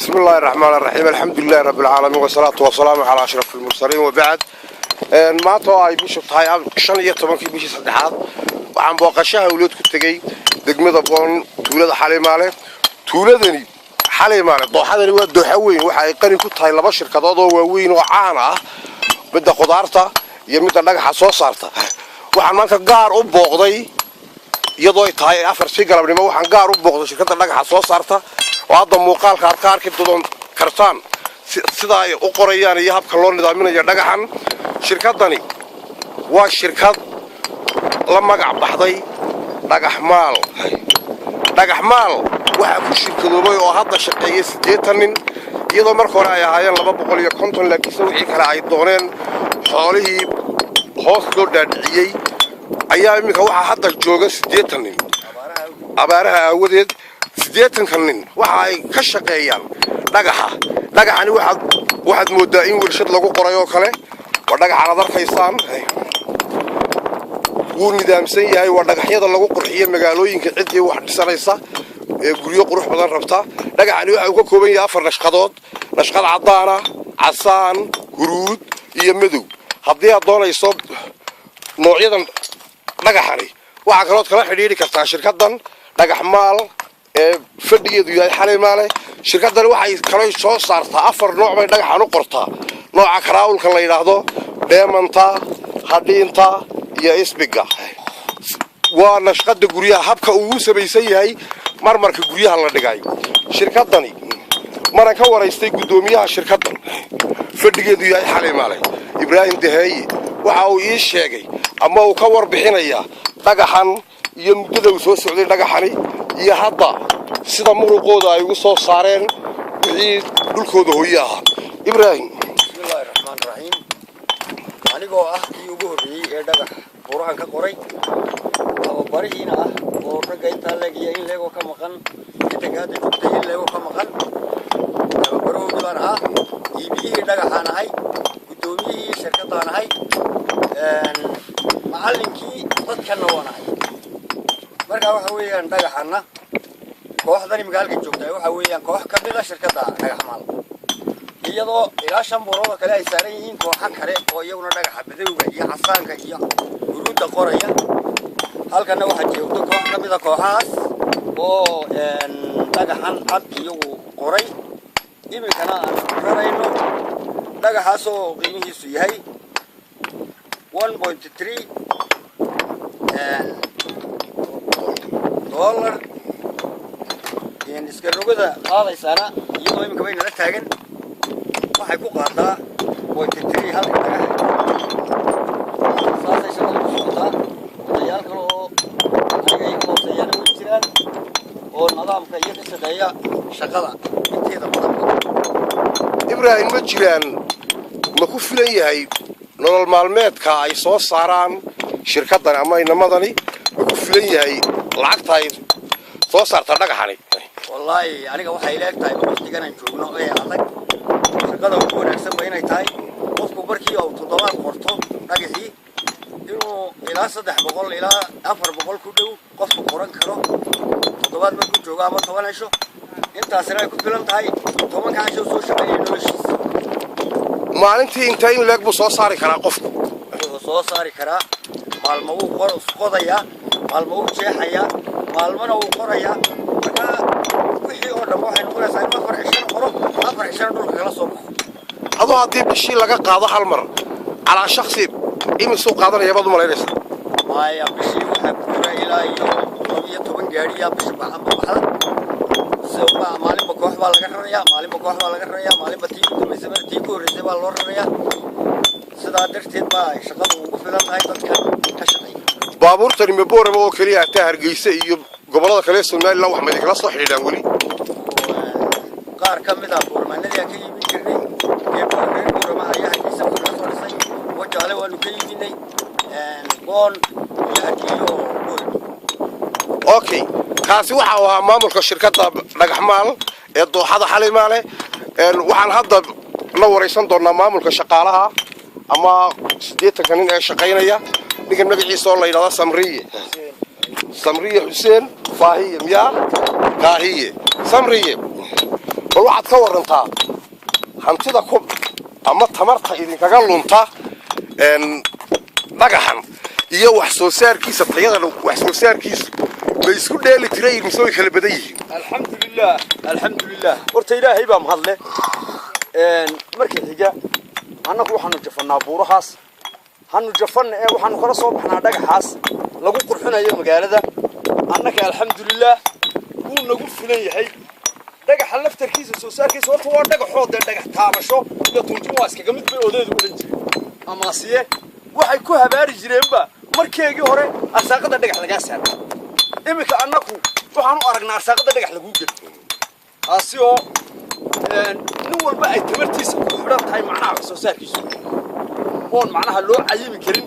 بسم الله الرحمن الرحيم الحمد لله رب العالمين والصلاة والسلام على أشرف المرسلين وبعد ما توعي بيش بتاعي شن يتمنى بيش صدحات وعم بقشها ولاد كتجي دقمة طبعا تولد حالي ماله تولدني حالي ماله ضحى ولاد دوحوين وحقيقي كنت هاي لبشر كضاضو ووين وعانا بدأ خضارته يمد اللقى حصو صارته وعمانك قار أبوغضي يضوي تاي أفر سيجار بني ما وحن قار أبوغضي شركة اللقى حصو صارته وهذا مقال كاركار كدون كرتان سداي أقريان يهاب كلون نظامنا جدعان شركة دني والشركة لما قعد بحضي دقح مال وحكوا الشركة دول وهذا شقية سديتن يضو مركورا يا هاي لما بقول يكونتن لكن سوي كلا عيدونين حاله حاصل دادعي أيام كوا هذا الجوجا سديتن عبارها وديد سديتن كنن وحاي كشقيان دقحني واحد مدائن ورشد لقو قريو كله ودقح على ذر خيسان ونظامسن yahay waa dhagaxyada lagu qurxiyo magaalooyinka cidii wax dhisaysa ee guriyo qurux badan rabta dhagaxani waxa uu ka kooban yahay afar nashqadood nashqad cadaan ah casaan huruud iyo madow hadii aad doonayso noocyadan dhagaxani waxa kale oo kala xiriiri kartaa shirkadan dhagax maal ee fadhigeedu yahay xalay maale shirkadan waxay kala soo saartaa afar nooc bay dhagaxan u qortaa nooca karaawulka la yiraahdo deemanta hadiinta يا إسبيجا ونشقد جوريها حبك ووسا بيسيهاي مرمرك جوريها الله دقاي شركة دني مرة كورا يستيق قدوميها شركة دن فدقي دياي حالي مالي إبراهيم دهاي وحاو إيش شاقي أما وكور بحينيا دقحان يمدد وسوس سعودي دقحاني يهضا سيدا مرقودا يوصو صارين وعيد دولكودا هوياها إبراهيم بسم الله الرحمن الرحيم anigoo ah kii ugu horreeyay ee dhagax quraanka ka qoray oo barihiina ah oo ragga inta leegiya in leego ka maqan inta gaada joogtay in leego ka maqan baroodi baan ahaa iibiyey dhagaxaan ahay gudoomiyey shirkadaan ahay macallinkii dadkana waan ahay marka waxa weeyaan dhagaxana kooxdani magaalka joogtay waxa weeyaan koox ka mid ah shirkadda dhagax maal iyadoo ilaa shan boorooda kale ay saaran yihiin kooxo kale oo iyaguna dhagaxa badawga iyo casaanka iyo guruudda qoraya halkana waxaa joogto koox ka mid ah kooxahaas oo dhagaxan cad iyagu qoray iminkana aan rarayno dhagaxaas oo qiimihiisu yahay 1.3 dollar iska rogada qaadaysaana iyadoo iminka bay nala taagan waxay ku qaadaa way tirtiri halka dhagax saasay shaqada ku socotaa odayaal kale oo aniga ay hooseeyaan u jiraan oo nidaamka iyo ka shaqeeya shaqada inteeda badan إبراهيم ما jiraan ma ku filan yahay nolol maalmeedka ay soo saaraan shirkadan ama inamadani ma ku filan yahay lacagta ay soo saarta dhagaxani wallahi aniga waxay leegtahay waqtigan aan joogno ee adag shaqada ugu wanaagsan waa inay tahay qofku markii uu toddobaad qorto dhagaxii inuu ilaa 300 ilaa 400 ku dhow qofku qoran karo toddobaad markuu joogo ama 10 cisho intaasina ay ku filan tahay 10 casho soo shaqeeyay noloshiisa maalintii inta in leeg buu soo saari karaa qofku wuxuu soo saari karaa maalmo uu qodaya maalmo uu jeexaya maalmana uu qoraya marka wixii oo dhan waxay noqonaysaa in afar cisho dhulka kala soo baxo adoo haddii bishii laga qaado hal mar calaa shakhsi imisuu qaadanaya baad u malaynaysaa maya bishii waxaa ku jira ilaa iyo 12 gaariya bishii baxda sababa maalinba koox baa laga rarayaa maalinba tii dambaysa tii ku horreysay baa loo rarayaa sidaa darteed baa shaqadu ugu filan tahay dadka ka shaqeeya baabuurtani ma booraba oo keliya taa Hargeysa iyo gobolada kale Soomaaliland wax ma idin kala soo xidhiidhaan weli qaar ka mid ah boormanadii ka yimid jirnay ee boorma ayaa Hargeysa ku soo dhisay wajaale waanu ka yimidnay boon iyo Hargeysa okay kaasi waxa uu ahaa maamulka shirkadda dhagax maal ee dooxada xalay maale waxaan hadda la wareysan doonaa maamulka shaqaalaha ama 80 nin ee shaqeynaya ninkan magaciisa oo la yiraahdo Samriye Hussein Faahiye miya Kaahiye Samriye bal waxaad ka warantaa hantida ku ama tamarta idinkaga lunta dhagaxan iyo wax soo saarkiisa tayada wax soo saarkiisa ma isku dheeli tiray mise way kala badan yihiin alxamdulillaah horta ilaahay baa mahadle markii xiga annagu waxaanu jafannaa buurahaas hanu jafan ee waxaanu kala soo baxnaa dhagaxaas lagu qurxinayo magaalada annaka alxamdulillaah wuu nagu filan yahay dhagaxa laftarkiisa soo saarkiisa horta waa dhagaxood dhagax taabasho iyo tunjin waa iskaga mid bay odeedu oran jireen amaasiye waxay ku habaari jireenba markeegii hore arsaaqada dhagax laga saaray imika annagu waxaanu aragnaa arsaaqada dhagax lagu geliyo taasi oo nin walba ay tamartiisa ku xidhan tahay macnaha wax soo saarkiisa oon macnaha loo cayimi karin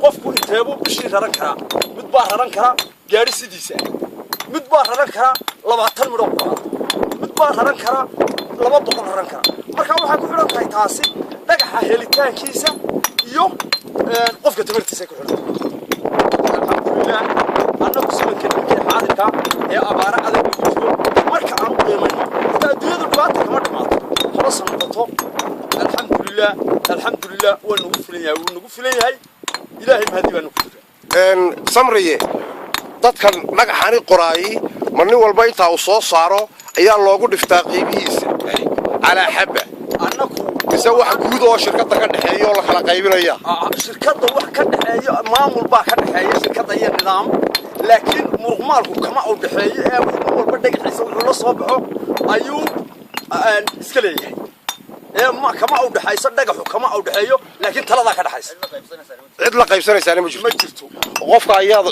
qofku inteebo bishii raran karaa mid baa raran karaa gaari sidiisa mid baa raran karaa 20 midho mid baa raran karaa 200 raran karaa marka waxa ku xidhan tahay taasi dhagaxa helitaankiisa iyo qofka tamartiisa ku xidhan alxamdulillaah annagu simanka xaadirka ee abaara adag ku jiro marka aan u qiimayno adduunyadu dhibaato kama dhimaato haba sanato alxamdulillaah waa nagu filan yahay ilaahay mahadi baa nagu filan samriye dadkan dhagaxani qoraayay ma nin walba inta uu soo saaro ayaa loogu dhiftaa qiimihiisa ala xabba annagu mise wax guud oo shirkadda ka dhaxeeyo la kala qaybinaya shirkadda wax ka dhaxeeyo maamul baa ka dhaxeeya shirkadda iyo nidaam laakiin muruqmaalku kama u dhaxeeyo ee nin walba dhagaxiisa wuxuu la soo baxo ayuu iska leeyahay ما كما أود حيصل دقحو كما أود حيو لكن تلا ذاك الحيص عد لقى يبصر إنسان مجرتو وقف عياض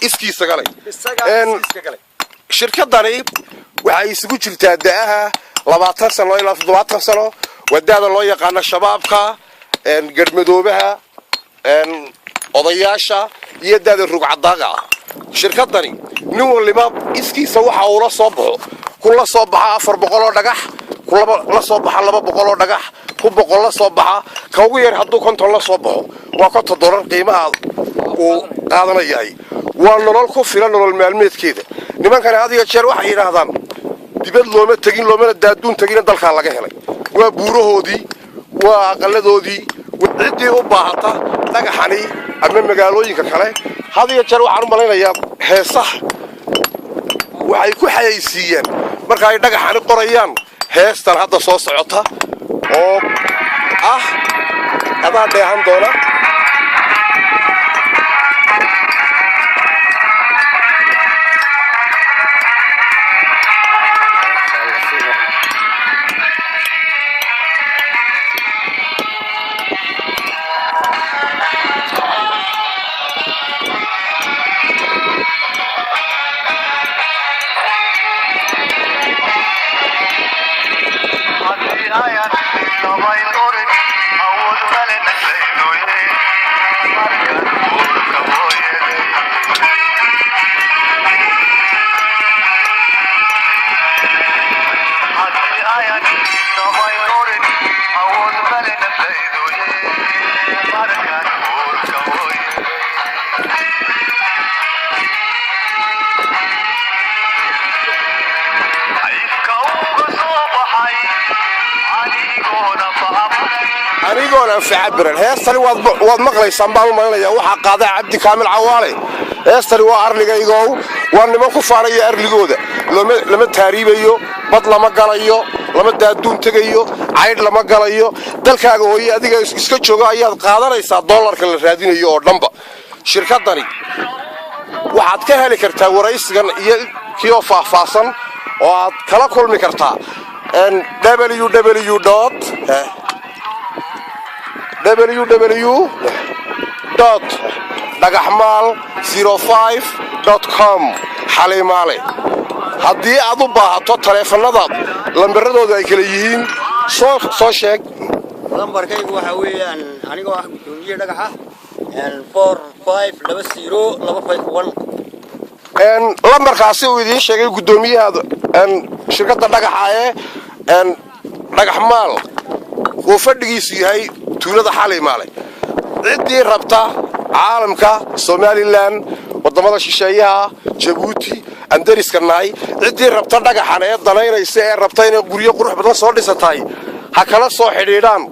إسكي سجلي شركة ضريب وعيسقول تهدئها 14 سنة إلى 17 سنة وداد الله يقعنا الشباب كا قد مدوبها قضياشة يداد الرقعة ضاقة شركة ضريب نو اللي ما إسكي سوحة ولا صبحه كل صبحة 4 بقولة دقح كل صباح لما بقولوا نجح كل بقولة صباح كوير حدو كنت الله صباح وقت الدولار قيمة وهذا جاي وأنا الخوف في لنا المعلومات كده لما كان هذا يشير واحد هذا دبل لومة تجين لومة الدادون تجين الدل خالق هلا وبوره دي وقلده دي وعدي وبعطة نجحني أمام مجالوين كخلا هذا يشير واحد مالنا يا هي صح وحيكون حيسيان مركا نجحني قريان heestan hadda soo socota oo adaa dheehan doona أنا في عبرن هيستري واد مقلي سنبال ماليا وحا قاضي عبدي كامل عوالي هيستري وارليغا يغو وان نما كفاريا ارليغودا لما تهريبيو بad lama galayo lama daaduun tagayo cayd lama galayo dalkaaga hooyo adiga iska jooga ayaad qaadanaysaa dollarka la raadinayo oo dhanba shirkadani waxaad ka heli kartaa waraysigan iyo kiyo faahfaahsan oo aad kala kulmi kartaa www.dagaxmaal05.com xaliimaale haddii aad u baahato taleefanada lambaradooda ay kala yihiin soo sheeg lambarkaygu waxa weeyaan aniga wax gudoomiye dhagaxa 450251 lambarkaasi uu idiin sheegay gudoomiyaha shirkadda dhagaxa ee dhagaxmaal uu fadhigiisu yahay tuulada xaliimaale ciddii rabta caalamka Somaliland wadamada shisheeyaha Djibouti andariska nahay ciddii rabta dhagaxan ee danaynaysa ee rabta inay guryo qurux badan soo dhisatahay ha kala soo xidhiidhaan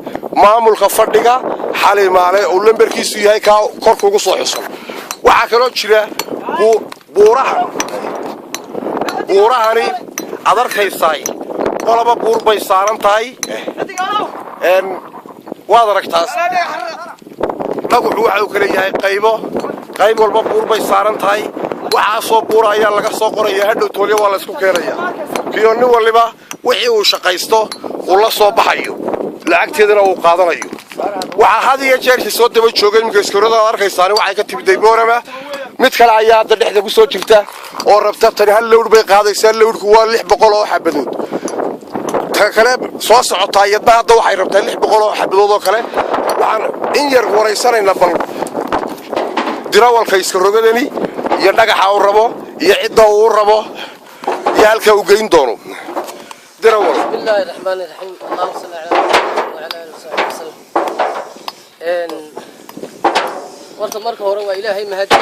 maamulka fadhiga Xalimaale oo lambarkiisu yahay ka kor kugu soo xusan waxa kaloo jira buurahani adarkaysay qolaba buur bay saaran tahay waad aragtaas dhagaxu waxa uu kala yahay qayb walba buur bay saaran tahay waxa soo buura ayaa laga soo qorayaa hadhow tooliyo waa la isku keenayaa iyo nin waliba wixii uu shaqaysto uu la soo baxayo lacagteedana uu qaadanayo waxa had iyo jeer soo daba joogay migaskarada arkaysaan waxay ka tibday Boorama mid kale ayaa hadda dhexda ku soo jirta oo rabta tan hal lowd bay qaadaysaa lowdku waa 600 oo xabadood ta kale soo socota iyada hadda waxay rabtaa 600 oo xabadood oo kale waxaan in yar wareysanayna bal dirawalka iska rogadani iyo dhagaxa uu rabo iyo cidda uu rabo iyo halka uu geyn doono dirawal bismillahir rahmanir rahim allahumma salli ala muhammad wa ala alihi wasallam warta marka hore waa ilaahay mahadi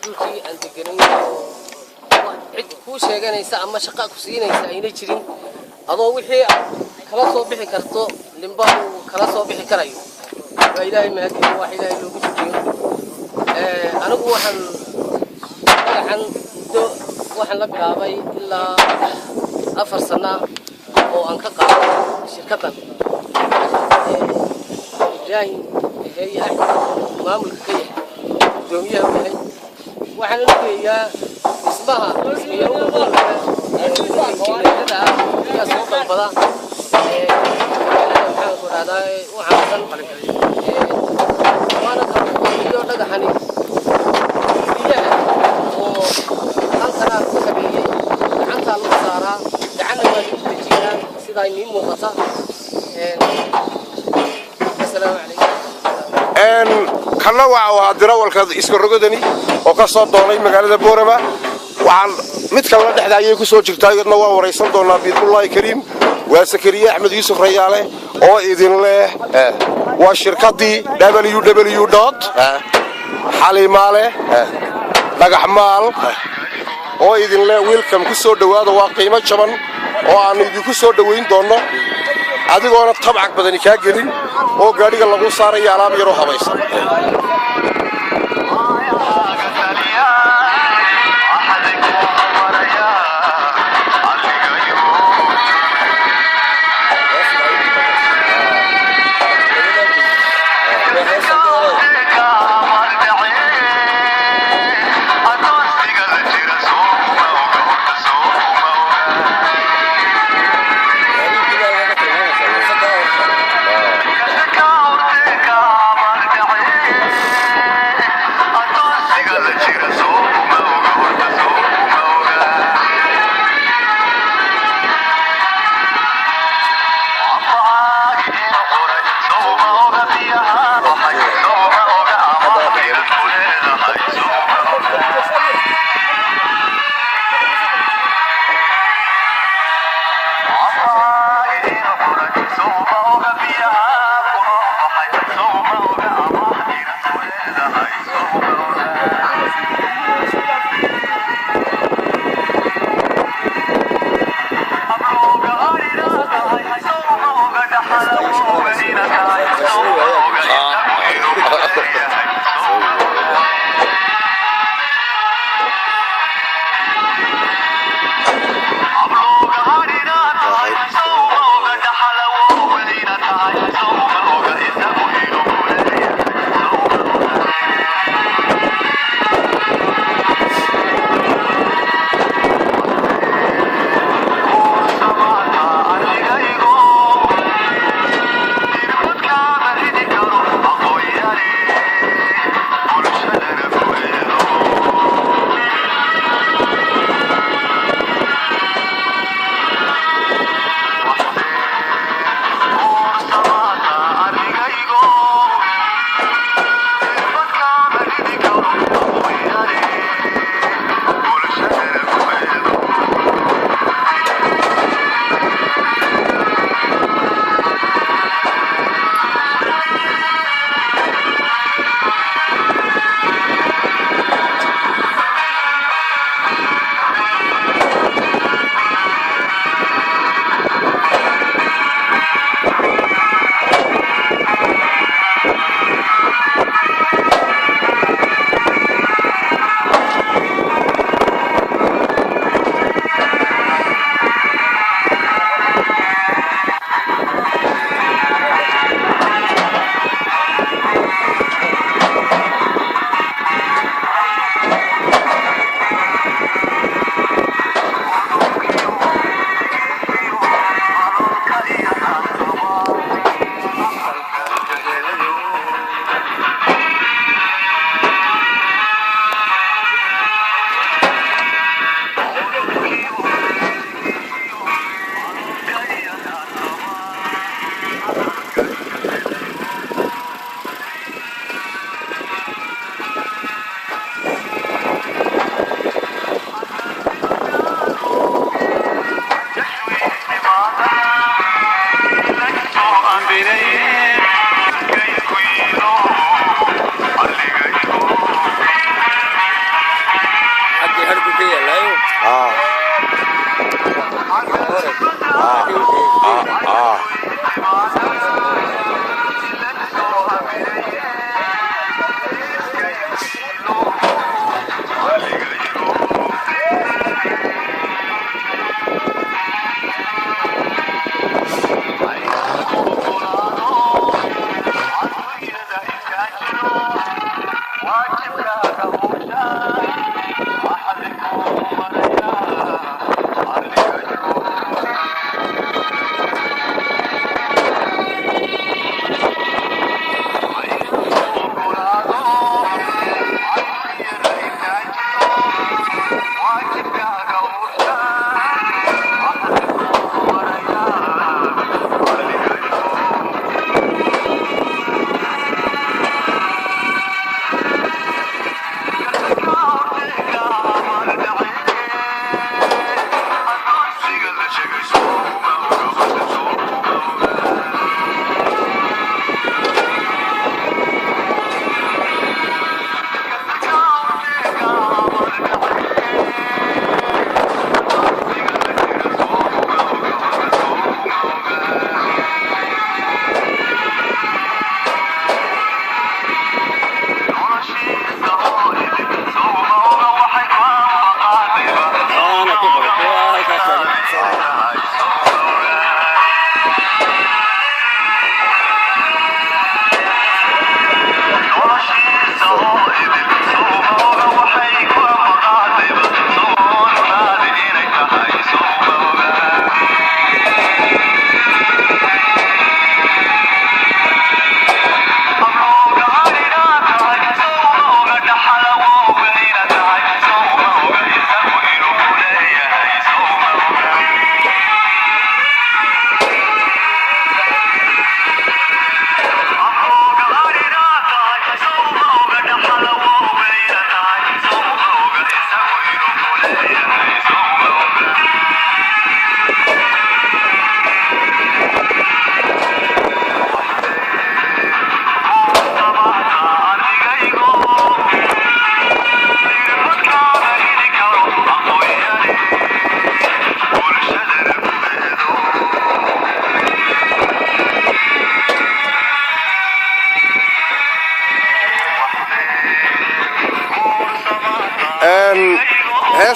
dhulkii aan deganay cid ku sheeganaysa ama shaqo ku siinaysa ayna jirin adoo wixii kala soo bixi karto limba kala soo bixi karayo waa ilaahay mahadi waa ilaahay loogu jiyo anigu waxaan la bilaabay ilaa 4 sano oo aan ka qaado shirkadan ilaahay هي مامل كيه دوميها وهي وحنا نقيا اسمها يوم هذا يا صوت الفضاء هذا وحنا وانا كنت دغحني بيها وانتنا كبيي عنت الله صارا دعنا وجينا سيدا يمين موقتا السلام عليكم kana waa dirawalka iska rogadani oo ka soo doonay magaalada Boorama waxaan mid kale la dhexdaayay ku soo jirtay iyadna waa wareysan doonaa biidullah kariim waa Sakariya Axmed Yuusuf Rayaale oo idin leh waa shirkadii www.xalimaale dhagaxmaal oo idin leh welcome ku soo dhawaada waa qiimo jaban oo aan idinku soo dhaweyn doono adigoona tabcaq badani ka gelin oo gaariga lagu saaray alaab yar oo habaysan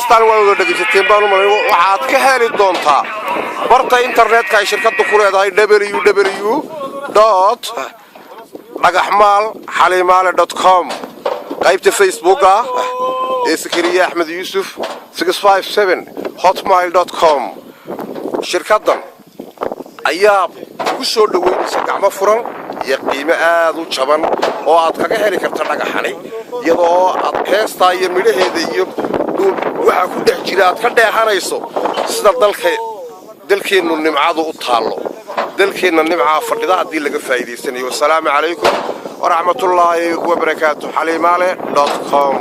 heestaan waa wada dhegaysateen baan u malay waxaad ka heli doontaa barta internetka ay shirkaddu ku leedahay www.dhagaxmaalxalimaale.com qaybta facebooka ee Sakariya Axmed Yuusuf 657hotmail.com shirkaddan ayaa ugu soo dhaweynaysa gacmo furan iyo qiimo aad u jaban oo aad kaga heli karto dhagaxani iyadoo aad heestaa iyo midhaheeda iyo waxa ku dhex jira aad ka dheehanayso sida dalkeennu nimcadu u taalo dalkeenna nimcaa fadhida haddii laga faa'iidaysanayo. Assalaamu calaykum waraxmatullaahi wabarakaatuh. xalimaale.com